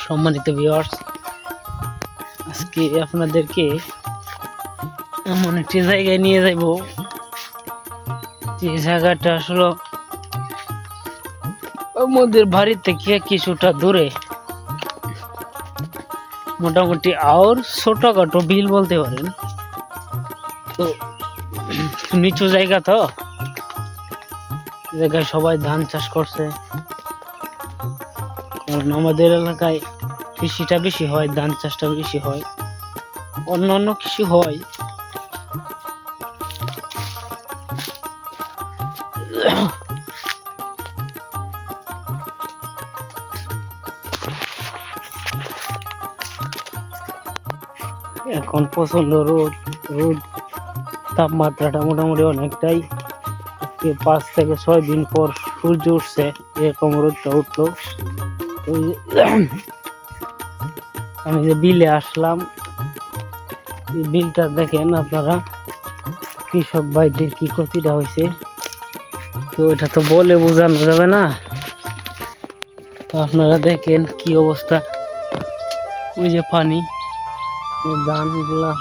সম্মানিত ভিউয়ার্স, আজকে আপনাদেরকে এমন একটি জায়গায় নিয়ে যাব যে জায়গাটা আসলে আমাদের বাড়ি থেকে কিছুটা দূরে, মোটামুটি আর ছোটখাটো বিল বলতে পারেন। তো নিচু জায়গা, তো জায়গায় সবাই ধান চাষ করছে, কারণ আমাদের এলাকায় কৃষিটা বেশি হয়, ধান চাষটা বেশি হয়, অন্য কিছু হয়। এখন প্রচন্ড রোদ তাপমাত্রাটা মোটামুটি অনেকটাই। 5 থেকে 6 দিন পর সূর্য উঠছে, এরকম রোদটা উঠলো। আমি যে বিলে আসলাম, বিলটা দেখেন আপনারা, কৃষক ভাইদের কি ক্ষতিটা হয়েছে। তো এটা তো বলে বোঝানো যাবে না, তো আপনারা দেখেন কি অবস্থা। ওই যে পানি, ধানগুলা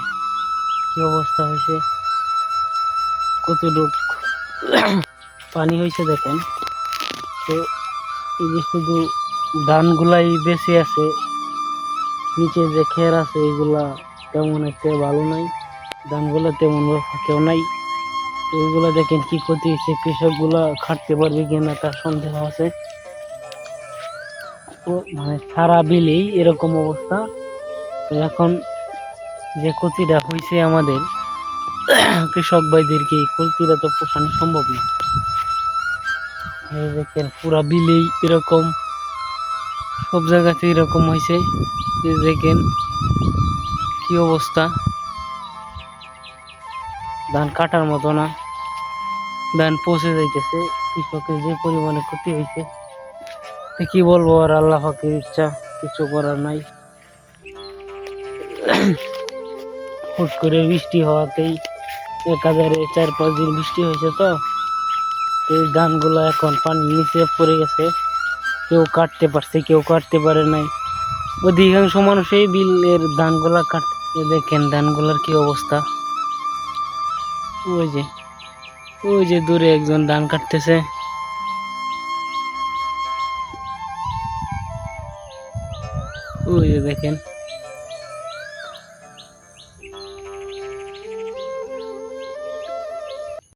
কি অবস্থা হয়েছে, কতটুক পানি হয়েছে দেখেন। তো এই যে শুধু ধানগুলাই বেঁচে আছে, নিচে যে খের আছে এগুলা তেমন একটা ভালো নাই, ধানগুলা তেমন কেউ নাই। এইগুলা দেখেন কি ক্ষতি হয়েছে, কৃষকগুলা খাটতে পারবে কিনা তার সন্দেহ আছে। তো মানে সারা বিলেই এরকম অবস্থা। তো এখন যে ক্ষতিটা হয়েছে আমাদের কৃষক ভাইদেরকে, এই ক্ষতিটা তো পোষানো সম্ভব না। দেখেন পুরা বিলেই এরকম, সব জায়গাতে এরকম হয়েছে। দেখেন কি অবস্থা, ধান কাটার মতো না, ধান পচে যাইতেছে। কৃষকের যে পরিমাণে ক্ষতি হয়েছে, কি বলবো আর, আল্লাহ পাকের ইচ্ছা, কিছু করার নাই। হুট করে বৃষ্টি হওয়াতেই, 4-5 দিন বৃষ্টি হয়েছে, তো এই ধানগুলো এখন পানির নিচে পড়ে গেছে। কেউ কাটতে পারছে, কেউ কাটতে পারে নাই। অধিকাংশ মানুষই বিলের ধানগুলা কাটতে। দেখেন ধানগুলার কি অবস্থা। ওই যে দূরে একজন ধান কাটতেছে। ওই যে দেখেন।